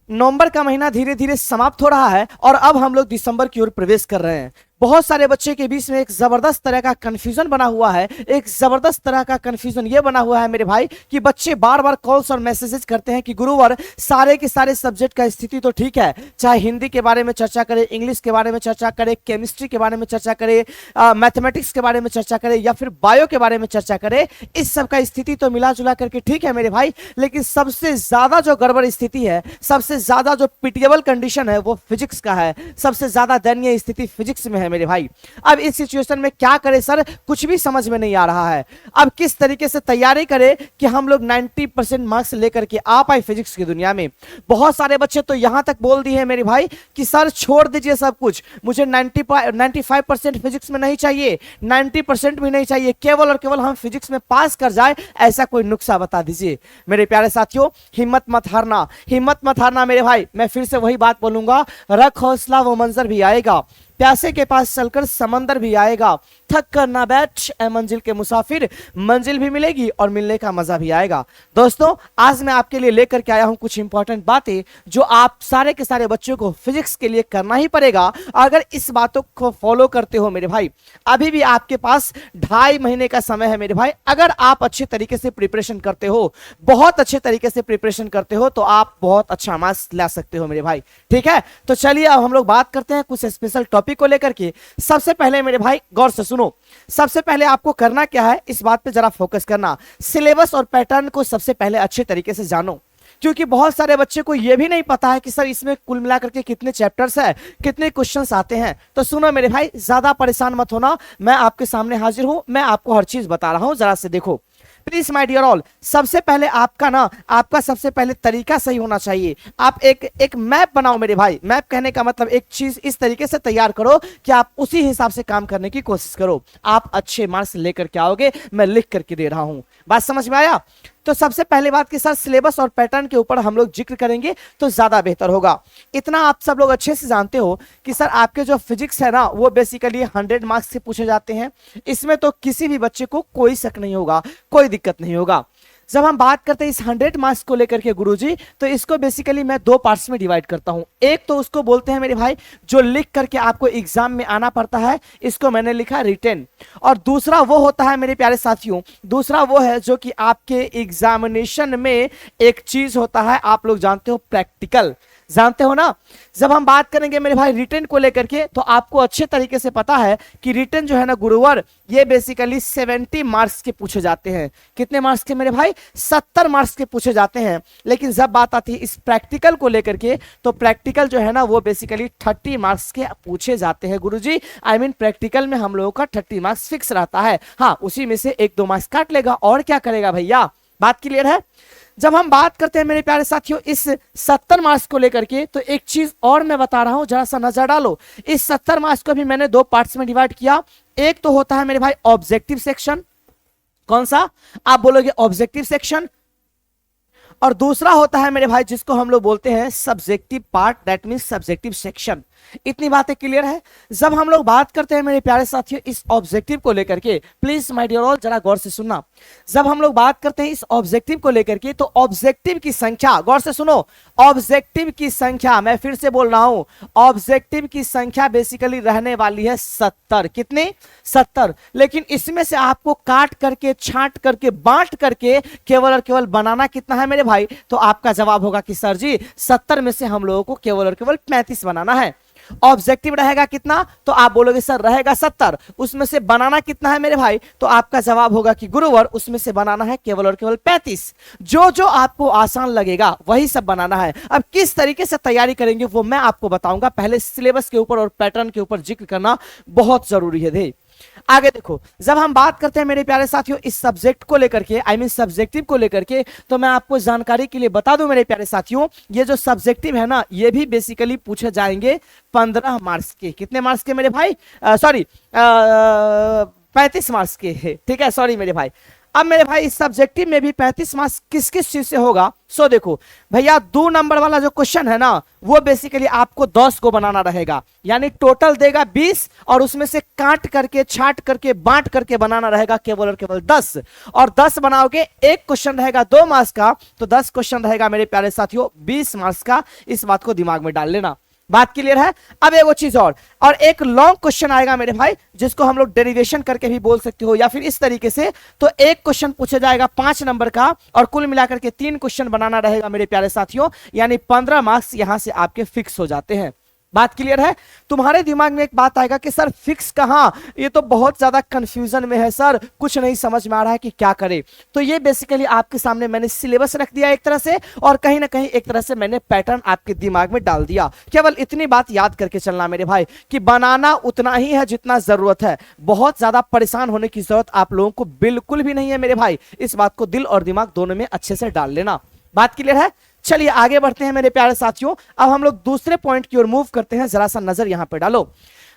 नवंबर का महीना धीरे धीरे समाप्त हो रहा है और अब हम लोग दिसंबर की ओर प्रवेश कर रहे हैं। बहुत सारे बच्चे के बीच में एक जबरदस्त तरह का कंफ्यूजन बना हुआ है। एक जबरदस्त तरह का कंफ्यूजन ये बना हुआ है मेरे भाई कि बच्चे बार बार कॉल्स और मैसेजेस करते हैं कि गुरुवर सारे के सारे सब्जेक्ट का स्थिति तो ठीक है, चाहे हिंदी के बारे में चर्चा करें, इंग्लिश के बारे में चर्चा करें, केमिस्ट्री के बारे में चर्चा करें, मैथमेटिक्स के बारे में चर्चा करें या फिर बायो के बारे में चर्चा करें, इस सब का स्थिति तो मिला जुला करके ठीक है मेरे भाई, लेकिन सबसे ज्यादा जो गड़बड़ स्थिति है, सबसे ज्यादा जो पिटिएबल कंडीशन है वो फिजिक्स का है। सबसे ज्यादा दयनीय स्थिति फिजिक्स में है मेरे भाई। अब इस सिचुएशन में क्या करें सर, कुछ भी समझ में नहीं आ रहा है। अब किस तरीके से तैयारी करें कि हम लोग 90% मार्क्स लेकर के आ पाए फिजिक्स की दुनिया में। बहुत सारे बच्चे तो यहां तक बोल दिए हैं मेरे भाई कि सर छोड़ दीजिए सब कुछ, मुझे 95% फिजिक्स में नहीं चाहिए, 90% भी नहीं चाहिए, केवल और केवल हम फिजिक्स में पास कर जाए, ऐसा कोई नुस्खा बता दीजिए। मेरे प्यारे साथियों, हिम्मत मत हारना, हिम्मत मत हारना मेरे भाई। मैं फिर से वही बात बोलूंगा, रख हौसला वो मंजर भी आएगा, प्यासे के पास चलकर समंदर भी आएगा, थक कर ना बैठ ए मंजिल के मुसाफिर, मंजिल भी मिलेगी और मिलने का मजा भी आएगा। दोस्तों, आज मैं आपके लिए लेकर के आया हूं कुछ इंपॉर्टेंट बातें जो आप सारे के सारे बच्चों को फिजिक्स के लिए करना ही पड़ेगा। अगर इस बातों को फॉलो करते हो मेरे भाई, अभी भी आपके पास 2.5 महीने का समय है मेरे भाई। अगर आप अच्छे तरीके से प्रिपरेशन करते हो, बहुत अच्छे तरीके से प्रिपरेशन करते हो, तो आप बहुत अच्छा मार्क्स ला सकते हो मेरे भाई। ठीक है, तो चलिए अब हम लोग बात करते हैं कुछ स्पेशल टॉपिक को लेकर के। सबसे पहले मेरे भाई गौर से सुनो, सबसे पहले आपको करना क्या है, इस बात पे जरा फोकस करना। सिलेबस और पैटर्न को सबसे पहले अच्छे तरीके से जानो, क्योंकि बहुत सारे बच्चे को यह भी नहीं पता है कि सर इसमें कुल मिलाकर के कितने चैप्टर्स है, कितने क्वेश्चंस आते हैं। तो सुनो मेरे भाई, ज्यादा परेशान मत होना, मैं आपके सामने हाजिर हूं, मैं आपको हर चीज बता रहा हूं, जरा से देखो प्लीज माय डियर ऑल। सबसे पहले आपका सबसे पहले तरीका सही होना चाहिए। आप एक मैप बनाओ मेरे भाई। मैप कहने का मतलब एक चीज इस तरीके से तैयार करो कि आप उसी हिसाब से काम करने की कोशिश करो, आप अच्छे मार्क्स लेकर के आओगे। मैं लिख करके दे रहा हूं, बात समझ में आया? तो सबसे पहले बात कि सर सिलेबस और पैटर्न के ऊपर हम लोग जिक्र करेंगे तो ज्यादा बेहतर होगा। इतना आप सब लोग अच्छे से जानते हो कि सर आपके जो फिजिक्स है ना, वो बेसिकली 100 मार्क्स से पूछे जाते हैं। इसमें तो किसी भी बच्चे को कोई शक नहीं होगा, कोई दिक्कत नहीं होगा। जब हम बात करते हैं इस 100 मार्क्स को लेकर के गुरुजी, तो इसको बेसिकली मैं 2 पार्ट्स में डिवाइड करता हूं। एक तो उसको बोलते हैं मेरे भाई जो लिख करके आपको एग्जाम में आना पड़ता है, इसको मैंने लिखा रिटेन। और दूसरा वो होता है मेरे प्यारे साथियों, दूसरा वो है जो कि आपके एग्जामिनेशन में एक चीज होता है, आप लोग जानते हो, प्रैक्टिकल, जानते हो ना। जब हम बात करेंगे मेरे भाई रिटन को लेकर के, तो आपको अच्छे तरीके से पता है कि रिटन जो है ना गुरुवर, ये बेसिकली 70 मार्क्स के पूछे जाते हैं। कितने मार्क्स के मेरे भाई? 70 मार्क्स के पूछे जाते हैं। लेकिन जब बात आती है इस प्रैक्टिकल को लेकर के, तो प्रैक्टिकल जो है ना वो बेसिकली 30 मार्क्स के पूछे जाते हैं गुरुजी। आई मीन प्रैक्टिकल में हम लोगों का 30 मार्क्स फिक्स रहता है। हाँ, उसी में से 1-2 मार्क्स काट लेगा, और क्या करेगा भैया, बात क्लियर है? जब हम बात करते हैं मेरे प्यारे साथियों इस 70 मार्क्स को लेकर के, तो एक चीज और मैं बता रहा हूं, जरा सा नजर डालो। इस 70 मार्क्स को भी मैंने 2 पार्ट्स में डिवाइड किया। एक तो होता है मेरे भाई ऑब्जेक्टिव सेक्शन, कौन सा? आप बोलोगे ऑब्जेक्टिव सेक्शन। और दूसरा होता है मेरे भाई जिसको हम लोग बोलते हैं subjective part, that means subjective section. इतनी बातें क्लियर है? जब हम लोग बात करते हैं मेरे प्यारे साथियों इस ऑब्जेक्टिव को लेकर के, प्लीज माय डियर ऑल जरा गौर से सुनना। जब हम लोग बात करते हैं इस ऑब्जेक्टिव को लेकर के, तो ऑब्जेक्टिव की संख्या, गौर से सुनो, ऑब्जेक्टिव की संख्या, मैं फिर से बोल रहा हूं, ऑब्जेक्टिव की संख्या बेसिकली रहने वाली है 70। कितनी? 70। लेकिन इसमें से आपको काट करके, छांट करके, बांट करके केवल और केवल बनाना कितना है मेरे भाई? तो आपका जवाब होगा कि सर जी 70 में से हम लोगों को केवल और केवल 35 बनाना है। ऑब्जेक्टिव रहेगा कितना? तो आप बोलोगे सर रहेगा 70, उसमें से बनाना कितना है मेरे भाई? तो आपका जवाब होगा कि गुरुवर उसमें से बनाना है केवल और केवल 35। जो जो आपको आसान लगेगा वही सब बनाना है। अब किस तरीके से तैयारी करेंगे वो मैं आपको बताऊंगा, पहले सिलेबस के ऊपर और पैटर्न के ऊपर जिक्र करना बहुत जरूरी है। आगे देखो, जब हम बात करते हैं मेरे प्यारे साथियों इस सब्जेक्ट को लेकर के, आई मीन सब्जेक्टिव को लेकर के, तो मैं आपको जानकारी के लिए बता दूं मेरे प्यारे साथियों, ये जो सब्जेक्टिव है ना, ये भी बेसिकली पूछे जाएंगे 15 मार्क्स के। कितने मार्क्स के मेरे भाई? सॉरी 35 मार्क्स के है, ठीक है, सॉरी मेरे भाई। अब मेरे भाई इस सब्जेक्टिव में भी 35 मार्क्स किस किस चीज से होगा? सो देखो भैया, 2 नंबर वाला जो क्वेश्चन है ना, वो बेसिकली आपको 10 को बनाना रहेगा, यानी टोटल देगा 20 और उसमें से काट करके, छाट करके, बांट करके बनाना रहेगा केवल और केवल 10। और 10 बनाओगे, एक क्वेश्चन रहेगा 2 मार्क्स का, तो 10 क्वेश्चन रहेगा मेरे प्यारे साथियों 20 मार्क्स का। इस बात को दिमाग में डाल लेना। बात क्लियर है? अब एक चीज और एक लॉन्ग क्वेश्चन आएगा मेरे भाई, जिसको हम लोग डेरिवेशन करके भी बोल सकते हो या फिर इस तरीके से। तो एक क्वेश्चन पूछा जाएगा 5 नंबर का और कुल मिलाकर के 3 क्वेश्चन बनाना रहेगा मेरे प्यारे साथियों, यानी 15 मार्क्स यहां से आपके फिक्स हो जाते हैं। बात क्लियर है? तुम्हारे दिमाग में एक बात आएगा कि सर फिक्स कहां, ये तो बहुत ज्यादा कंफ्यूजन में है सर, कुछ नहीं समझ में आ रहा है कि क्या करे। तो ये बेसिकली आपके सामने मैंने सिलेबस रख दिया एक तरह से, और कहीं ना कहीं एक तरह से मैंने पैटर्न आपके दिमाग में डाल दिया। केवल इतनी बात याद करके चलना मेरे भाई कि बनाना उतना ही है जितना जरूरत है, बहुत ज्यादा परेशान होने की जरूरत आप लोगों को बिल्कुल भी नहीं है मेरे भाई। इस बात को दिल और दिमाग दोनों में अच्छे से डाल लेना। बात क्लियर है? चलिए आगे बढ़ते हैं मेरे प्यारे साथियों। अब हम लोग दूसरे पॉइंट की ओर मूव करते हैं, जरा सा नजर यहां पे डालो।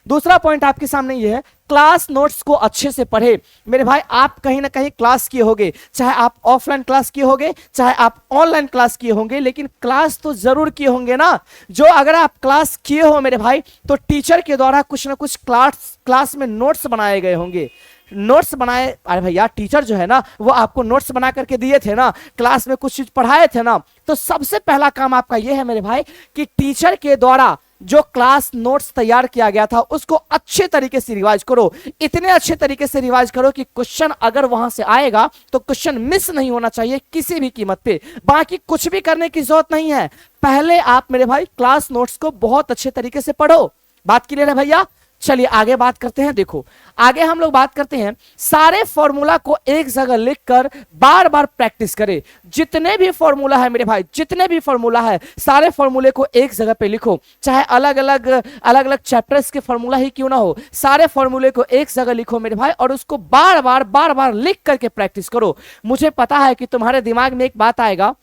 दूसरा पॉइंट आपके सामने ये है, क्लास नोट्स को अच्छे से पढ़े। मेरे भाई आप कहीं ना कहीं क्लास किए होंगे, चाहे आप ऑफलाइन क्लास किए होंगे, चाहे आप ऑनलाइन क्लास किए होंगे, लेकिन क्लास तो जरूर किए होंगे ना। जो अगर आप क्लास किए हो मेरे भाई, तो टीचर के द्वारा कुछ ना कुछ क्लास में नोट्स बनाए गए होंगे। नोट्स बनाए, अरे भैया टीचर जो है ना, वो आपको नोट्स बना करके दिए थे ना, क्लास में कुछ चीज पढ़ाए थे ना। तो सबसे पहला काम आपका यह है मेरे भाई कि टीचर के द्वारा जो क्लास नोट्स तैयार किया गया था उसको अच्छे तरीके से रिवाइज करो। इतने अच्छे तरीके से रिवाइज करो कि क्वेश्चन अगर वहां से आएगा तो क्वेश्चन मिस नहीं होना चाहिए किसी भी कीमत पे। बाकी कुछ भी करने की जरूरत नहीं है, पहले आप मेरे भाई क्लास नोट्स को बहुत अच्छे तरीके से पढ़ो। बात क्लियर है भैया? चलिए आगे बात करते हैं। देखो आगे हम लोग बात करते हैं, सारे फॉर्मूला को एक जगह लिखकर बार बार प्रैक्टिस करें। जितने भी फॉर्मूला है मेरे भाई, जितने भी फॉर्मूला है, सारे फॉर्मूले को एक जगह पे लिखो। चाहे अलग अलग चैप्टर्स के फॉर्मूला ही क्यों ना हो, सारे फॉर्मूले को एक जगह लिखो मेरे भाई, और उसको बार बार लिख करके प्रैक्टिस करो। मुझे पता है कि तुम्हारे दिमाग में एक बात आएगा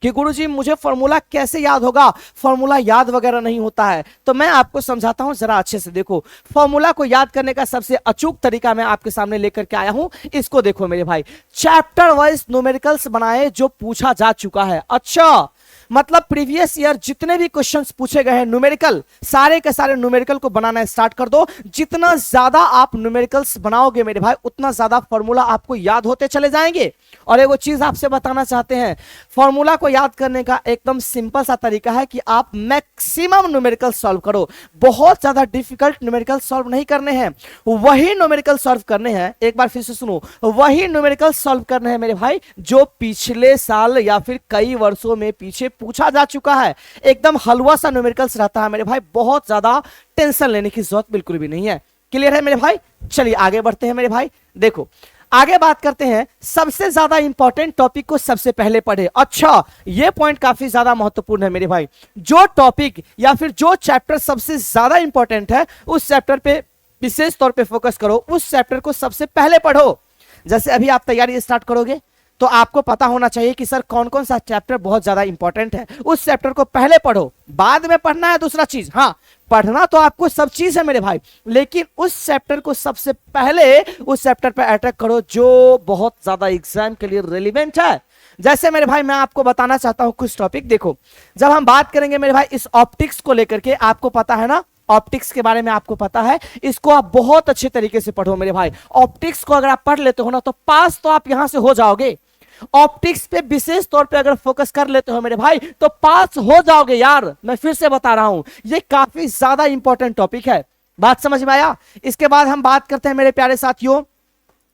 कि गुरुजी मुझे फॉर्मूला कैसे याद होगा, फॉर्मूला याद वगैरह नहीं होता है। तो मैं आपको समझाता हूं, जरा अच्छे से देखो। फॉर्मूला को याद करने का सबसे अचूक तरीका मैं आपके सामने लेकर के आया हूं, इसको देखो मेरे भाई। चैप्टर वाइज न्यूमेरिकल्स बनाए जो पूछा जा चुका है। अच्छा, मतलब प्रीवियस ईयर जितने भी क्वेश्चंस पूछे गए हैं न्यूमेरिकल, सारे के सारे न्यूमेरिकल को बनाना स्टार्ट कर दो। जितना ज्यादा आप न्यूमेरिकल्स बनाओगे मेरे भाई, उतना ज्यादा फॉर्मूला आपको याद होते चले जाएंगे। और एक चीज आपसे बताना चाहते हैं, फॉर्मूला को याद करने का एकदम सिंपल सा तरीका है कि आप मैक्सिमम न्यूमेरिकल सॉल्व करो। बहुत ज्यादा डिफिकल्ट न्यूमेरिकल सॉल्व नहीं करने हैं, वही न्यूमेरिकल सॉल्व करने हैं। एक बार फिर से सुनो, वही न्यूमेरिकल सॉल्व करने हैं मेरे भाई जो पिछले साल या फिर कई वर्षों में पीछे पूछा जा चुका है। एकदम हलवा सा न्यूमेरिकल्स रहता है मेरे भाई, बहुत ज्यादा टेंशन लेने की जरूरत बिल्कुल भी नहीं है। क्लियर है मेरे भाई? चलिए आगे बढ़ते हैं मेरे भाई। देखो आगे बात करते हैं, सबसे ज्यादा इंपॉर्टेंट टॉपिक को सबसे पहले पढ़े। अच्छा, यह पॉइंट काफी ज्यादा महत्वपूर्ण है मेरे भाई। जो टॉपिक या फिर जो चैप्टर सबसे ज्यादा इंपॉर्टेंट है, उस चैप्टर पे विशेष तौर पे फोकस करो, उस चैप्टर को सबसे पहले पढ़ो। जैसे अभी आप तैयारी स्टार्ट करोगे तो आपको पता होना चाहिए कि सर कौन कौन सा चैप्टर बहुत ज्यादा इंपॉर्टेंट है, उस चैप्टर को पहले पढ़ो। बाद में पढ़ना है दूसरा चीज, हाँ पढ़ना तो आपको सब चीज है मेरे भाई, लेकिन उस चैप्टर को सबसे पहले उस चैप्टर पर अटैक करो जो बहुत ज्यादा एग्जाम के लिए रिलेवेंट है। जैसे मेरे भाई मैं आपको बताना चाहता हूं कुछ टॉपिक। देखो जब हम बात करेंगे मेरे भाई इस ऑप्टिक्स को लेकर के, आपको पता है ना, ऑप्टिक्स के बारे में आपको पता है, इसको आप बहुत अच्छे तरीके से पढ़ो मेरे भाई। ऑप्टिक्स को अगर आप पढ़ लेते हो ना तो पास तो आप यहां से हो जाओगे। ऑप्टिक्स पे विशेष तौर पे अगर फोकस कर लेते हो मेरे भाई तो पास हो जाओगे यार। मैं फिर से बता रहा हूं, ये काफी ज्यादा इंपॉर्टेंट टॉपिक है। बात समझ में आया? इसके बाद हम बात करते हैं मेरे प्यारे साथियों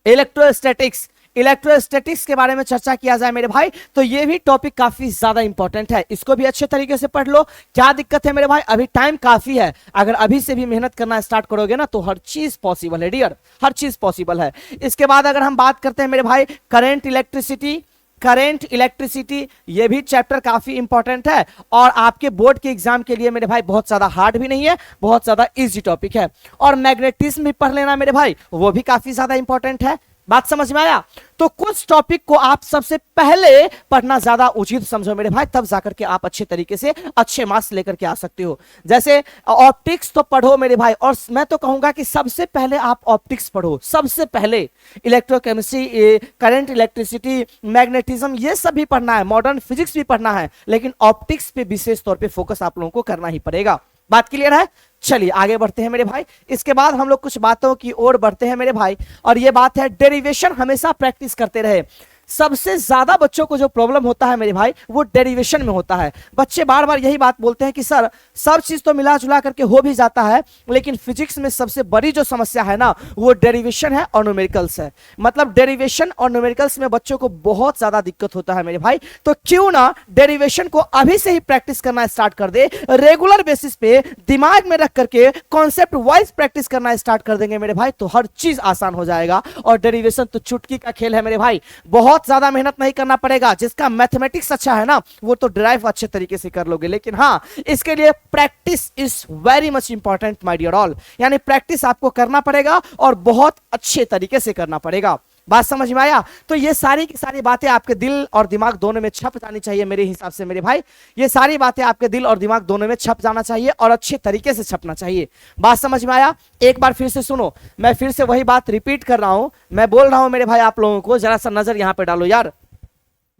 इलेक्ट्रोस्टैटिक्स। इलेक्ट्रोस्टैटिक्स के बारे में चर्चा किया जाए मेरे भाई तो ये भी टॉपिक काफी ज्यादा इंपॉर्टेंट है, इसको भी अच्छे तरीके से पढ़ लो। क्या दिक्कत है मेरे भाई, अभी टाइम काफी है, अगर अभी से भी मेहनत करना स्टार्ट करोगे ना तो हर चीज पॉसिबल है डियर, हर चीज पॉसिबल है। इसके बाद अगर हम बात करते हैं मेरे भाई करंट इलेक्ट्रिसिटी, ये भी चैप्टर काफी इंपॉर्टेंट है और आपके बोर्ड के एग्जाम के लिए मेरे भाई बहुत ज्यादा हार्ड भी नहीं है, बहुत ज्यादा इजी टॉपिक है। और मैग्नेटिज्म भी पढ़ लेना मेरे भाई, वो भी काफी ज्यादा इंपॉर्टेंट है। बात समझ में आया? तो कुछ टॉपिक को आप सबसे पहले पढ़ना ज्यादा उचित समझो मेरे भाई, तब जाकर के आप अच्छे तरीके से अच्छे मार्क्स लेकर के आ सकते हो। जैसे ऑप्टिक्स तो पढ़ो मेरे भाई, और मैं तो कहूंगा कि सबसे पहले आप ऑप्टिक्स पढ़ो, सबसे पहले इलेक्ट्रोकेमिस्ट्री, करंट, इलेक्ट्रिसिटी, मैग्नेटिज्म, ये सब भी पढ़ना है, मॉडर्न फिजिक्स भी पढ़ना है, लेकिन ऑप्टिक्स पे विशेष तौर पे फोकस आप लोगों को करना ही पड़ेगा। बात क्लियर है? चलिए आगे बढ़ते हैं मेरे भाई। इसके बाद हम लोग कुछ बातों की ओर बढ़ते हैं मेरे भाई, और ये बात है डेरिवेशन हमेशा प्रैक्टिस करते रहे। सबसे ज्यादा बच्चों को जो प्रॉब्लम होता है मेरे भाई वो डेरिवेशन में होता है। बच्चे बार बार यही बात बोलते हैं कि सर सब चीज तो मिला जुला करके हो भी जाता है, लेकिन फिजिक्स में सबसे बड़ी जो समस्या है ना वो डेरिवेशन है और न्यूमेरिकल्स है। मतलब डेरिवेशन और न्यूमेरिकल्स में बच्चों को बहुत ज्यादा दिक्कत होता है मेरे भाई। तो क्यों ना डेरिवेशन को अभी से ही प्रैक्टिस करना स्टार्ट कर दे, रेगुलर बेसिस पे दिमाग में रख करके कॉन्सेप्ट वाइज प्रैक्टिस करना स्टार्ट कर देंगे मेरे भाई, तो हर चीज आसान हो जाएगा। और डेरिवेशन तो चुटकी का खेल है मेरे भाई, बहुत ज्यादा मेहनत नहीं करना पड़ेगा। जिसका मैथमेटिक्स अच्छा है ना वो तो ड्राइव अच्छे तरीके से कर लोगे, लेकिन हाँ इसके लिए practice is very much important my dear all. यानी प्रैक्टिस आपको करना पड़ेगा और बहुत अच्छे तरीके से करना पड़ेगा। बात समझ में आया? तो ये सारी की सारी बातें आपके दिल और दिमाग दोनों में छप जानी चाहिए मेरे हिसाब से मेरे भाई। ये सारी बातें आपके दिल और दिमाग दोनों में छप जाना चाहिए और अच्छे तरीके से छपना चाहिए। बात समझ में आया? एक बार फिर से सुनो, मैं फिर से वही बात रिपीट कर रहा हूं। मैं बोल रहा हूं मेरे भाई आप लोगों को, जरा सा नजर यहां पे डालो यार,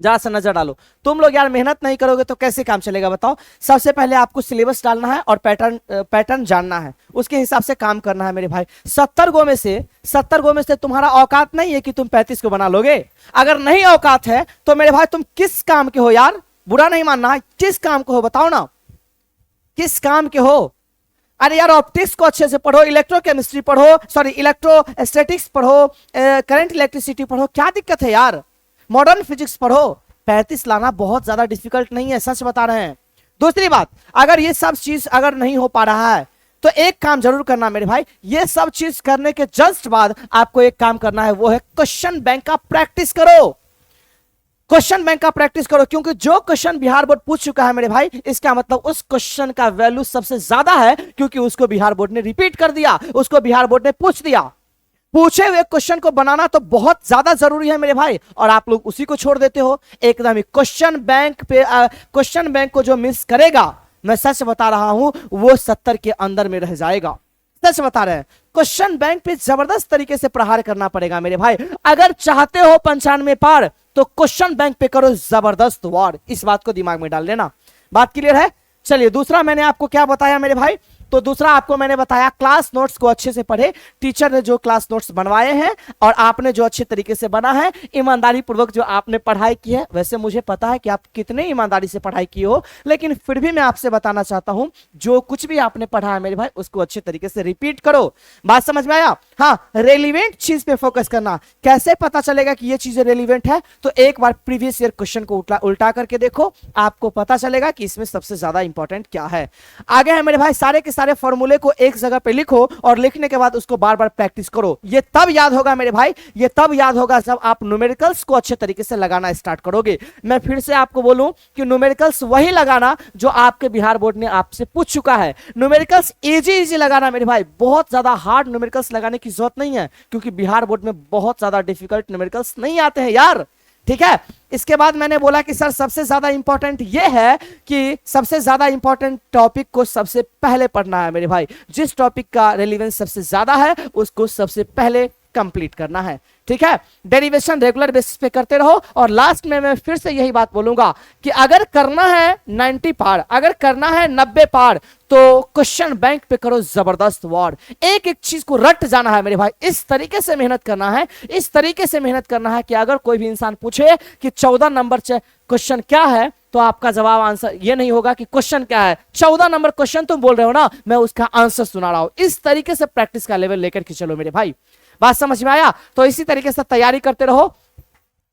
जरा सा नजर डालो। तुम लोग यार मेहनत नहीं करोगे तो कैसे काम चलेगा बताओ? सबसे पहले आपको सिलेबस डालना है और पैटर्न जानना है, उसके हिसाब से काम करना है मेरे भाई। 70 गो में से तुम्हारा औकात नहीं है कि तुम 35 को बना लोगे। अगर नहीं औकात है तो मेरे भाई तुम किस काम के हो यार? बुरा नहीं मानना है, किस काम को हो बताओ ना, किस काम के हो? अरे यार ऑप्टिक्स को अच्छे से पढ़ो, इलेक्ट्रोकेमिस्ट्री पढ़ो, सॉरी इलेक्ट्रोस्टैटिक्स पढ़ो, करंट इलेक्ट्रिसिटी पढ़ो, क्या दिक्कत है यार? मॉडर्न फिजिक्स पढ़ो। 35 लाना बहुत ज्यादा डिफिकल्ट नहीं है, सच बता रहे हैं। दूसरी बात, अगर ये सब चीज अगर नहीं हो पा रहा है तो एक काम जरूर करना मेरे भाई, ये सब चीज करने के जस्ट बाद आपको एक काम करना है, वो है क्वेश्चन बैंक का प्रैक्टिस करो। क्वेश्चन बैंक का प्रैक्टिस करो, क्योंकि जो क्वेश्चन बिहार बोर्ड पूछ चुका है मेरे भाई, इसका मतलब उस क्वेश्चन का वैल्यू सबसे ज्यादा है, क्योंकि उसको बिहार बोर्ड ने रिपीट कर दिया, उसको बिहार बोर्ड ने पूछ दिया। पूछे हुए क्वेश्चन को बनाना तो बहुत ज्यादा जरूरी है मेरे भाई, और आप लोग उसी को छोड़ देते हो एकदम ही। क्वेश्चन बैंक को जो मिस करेगा, मैं सच बता रहा हूं, वो 70 के अंदर में रह जाएगा। सच बता रहे हैं, क्वेश्चन बैंक पे जबरदस्त तरीके से प्रहार करना पड़ेगा मेरे भाई। अगर चाहते हो 95 पार तो क्वेश्चन बैंक पे करो जबरदस्त वार, इस बात को दिमाग में डाल लेना। बात क्लियर है? चलिए दूसरा मैंने आपको क्या बताया मेरे भाई, तो दूसरा आपको मैंने बताया क्लास नोट्स को अच्छे से पढ़े। टीचर ने जो क्लास नोट्स बनवाए हैं और आपने जो अच्छे तरीके से बना है, ईमानदारी पूर्वक जो आपने पढ़ाई की है, वैसे मुझे पता है कि आप कितने ईमानदारी से पढ़ाई की हो, लेकिन फिर भी मैं आपसे बताना चाहता हूं, जो कुछ भी आपने पढ़ा है मेरे भाई उसको अच्छे तरीके से रिपीट करो। बात समझ में आया? हाँ, रेलिवेंट चीज पे फोकस करना। कैसे पता चलेगा कि ये चीजें रेलिवेंट है? तो एक बार प्रीवियस ईयर क्वेश्चन को उल्टा करके देखो, आपको पता चलेगा कि इसमें सबसे ज्यादा इंपॉर्टेंट क्या है। आगे है मेरे भाई, सारे के सारे फॉर्मूले को एक जगह पे लिखो और लिखने के बाद उसको बार बार प्रैक्टिस करो। ये तब याद होगा मेरे भाई, ये तब याद होगा जब आप न्यूमेरिकल्स को अच्छे तरीके से लगाना स्टार्ट करोगे। मैं फिर से आपको बोलूं कि न्यूमेरिकल्स वही लगाना जो आपके बिहार बोर्ड ने आपसे पूछ चुका है। न्यूमेरिकल्स इजी लगाना मेरे भाई, बहुत ज्यादा हार्ड न्यूमेरिकल्स लगाने की जरूरत नहीं है, क्योंकि बिहार बोर्ड में बहुत ज्यादा डिफिकल्ट न्यूमेरिकल्स नहीं आते हैं यार। ठीक है, इसके बाद मैंने बोला कि सर सबसे ज्यादा इंपॉर्टेंट यह है कि सबसे ज्यादा इंपॉर्टेंट टॉपिक को सबसे पहले पढ़ना है मेरे भाई। जिस टॉपिक का रेलेवेंस सबसे ज्यादा है उसको सबसे पहले कंप्लीट करना है। ठीक है, डेरिवेशन रेगुलर बेसिस पे करते रहो। और लास्ट में मैं फिर से यही बात बोलूंगा कि अगर करना है 90 पार, अगर करना है 90 पार, तो क्वेश्चन बैंक पे करो जबरदस्त वार। एक एक चीज को रट जाना है मेरे भाई, इस तरीके से मेहनत करना है, इस तरीके से मेहनत करना है कि अगर कोई भी इंसान पूछे कि 14 नंबर क्वेश्चन क्या है, तो आपका जवाब आंसर ये नहीं होगा कि क्वेश्चन क्या है, 14 नंबर क्वेश्चन तुम बोल रहे हो ना, मैं उसका आंसर सुना रहा हूं। इस तरीके से प्रैक्टिस का लेवल लेकर के चलो मेरे भाई। बात समझ में आया? तो इसी तरीके से तैयारी करते रहो।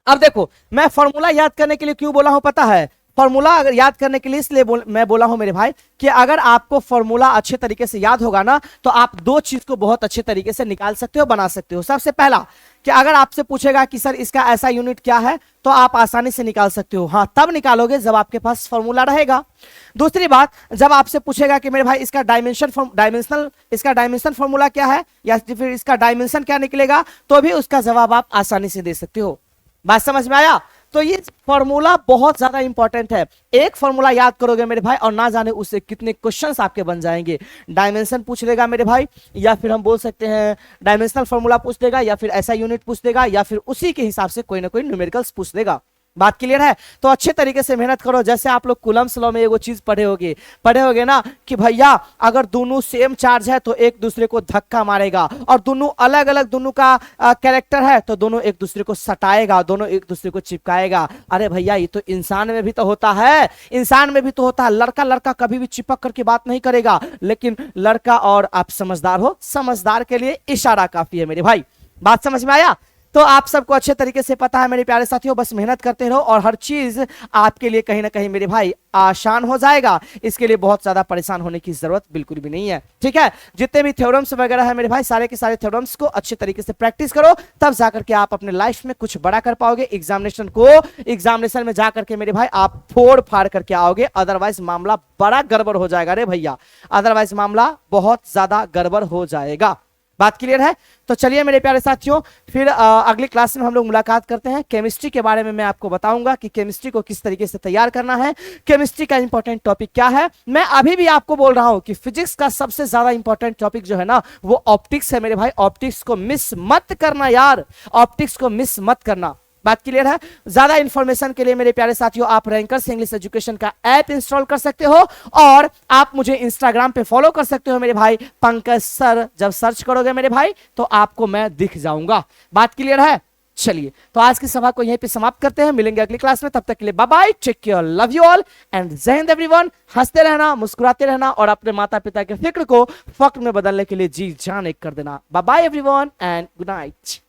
अब देखो, मैं फॉर्मूला याद करने के लिए क्यों बोला हूं पता है? फॉर्मूला अगर याद करने के लिए इसलिए मैं बोला हूं मेरे भाई कि अगर आपको फॉर्मूला अच्छे तरीके से याद होगा ना तो आप दो चीज को बहुत अच्छे तरीके से निकाल सकते हो, बना सकते हो। सबसे पहला कि अगर आपसे पूछेगा कि सर इसका ऐसा यूनिट क्या है तो आप आसानी से निकाल सकते हो, हाँ तब निकालोगे जब आपके पास फॉर्मूला रहेगा। दूसरी बात, जब आपसे पूछेगा कि मेरे भाई इसका डायमेंशन फॉर्मूला क्या है या फिर इसका डायमेंशन क्या निकलेगा, तो भी उसका जवाब आप आसानी से दे सकते हो। बात समझ में आया? तो ये फॉर्मूला बहुत ज्यादा इंपॉर्टेंट है। एक फॉर्मूला याद करोगे मेरे भाई और ना जाने उससे कितने क्वेश्चंस आपके बन जाएंगे। डायमेंशन पूछ लेगा मेरे भाई, या फिर हम बोल सकते हैं डायमेंशनल फॉर्मूला पूछ देगा, या फिर ऐसा यूनिट पूछ देगा, या फिर उसी के हिसाब से कोई ना कोई न्यूमेरिकल्स पूछ देगा। बात क्लियर है? तो अच्छे तरीके से मेहनत करो। जैसे आप लोग कूलम्स लॉ में एगो चीज पढ़े होगे ना कि भैया अगर दोनों सेम चार्ज है तो एक दूसरे को धक्का मारेगा, और दोनों अलग अलग दोनों का कैरेक्टर है तो दोनों एक दूसरे को सटाएगा, दोनों एक दूसरे को चिपकाएगा। अरे भैया ये तो इंसान में भी तो होता है, इंसान में भी तो होता है। लड़का लड़का कभी भी चिपक करके बात नहीं करेगा, लेकिन लड़का और आप समझदार हो, समझदार के लिए इशारा काफी है मेरे भाई। बात समझ में आया? तो आप सबको अच्छे तरीके से पता है मेरे प्यारे साथियों, बस मेहनत करते रहो और हर चीज आपके लिए कहीं ना कहीं मेरे भाई आसान हो जाएगा। इसके लिए बहुत ज्यादा परेशान होने की जरूरत बिल्कुल भी नहीं है, ठीक है। जितने भी थ्योरम्स वगैरह है मेरे भाई, सारे के सारे थ्योरम्स को अच्छे तरीके से प्रैक्टिस करो, तब जाकर के आप अपने लाइफ में कुछ बड़ा कर पाओगे। एग्जामिनेशन में जाकर के मेरे भाई आप फोड़ फाड़ करके आओगे, अदरवाइज मामला बड़ा गड़बड़ हो जाएगा रे भैया, अदरवाइज मामला बहुत ज्यादा गड़बड़ हो जाएगा। बात क्लियर है? तो चलिए मेरे प्यारे साथियों, फिर अगली क्लास में हम लोग मुलाकात करते हैं। केमिस्ट्री के बारे में मैं आपको बताऊंगा कि केमिस्ट्री को किस तरीके से तैयार करना है, केमिस्ट्री का इंपॉर्टेंट टॉपिक क्या है। मैं अभी भी आपको बोल रहा हूं कि फिजिक्स का सबसे ज्यादा इंपॉर्टेंट टॉपिक जो है ना वो ऑप्टिक्स है मेरे भाई। ऑप्टिक्स को मिस मत करना यार, ऑप्टिक्स को मिस मत करना। बात क्लियर है? ज्यादा इंफॉर्मेशन के लिए मेरे प्यारे साथियों आप रैंकर्स इंग्लिश एजुकेशन का ऐप इंस्टॉल कर सकते हो, और आप मुझे इंस्टाग्राम पे फॉलो कर सकते हो मेरे भाई, पंकज सर जब सर्च करोगे मेरे भाई तो आपको मैं दिख जाऊंगा। बात क्लियर है? चलिए तो आज की सभा को यहीं पे समाप्त करते हैं, मिलेंगे अगली क्लास में। तब तक के लिए bye bye, take care, love you all and Jai Hind everyone. हंसते रहना, मुस्कुराते रहना और अपने माता पिता के फिक्र को फक्र में बदलने के लिए जी जान एक कर देना। Bye bye everyone and good night.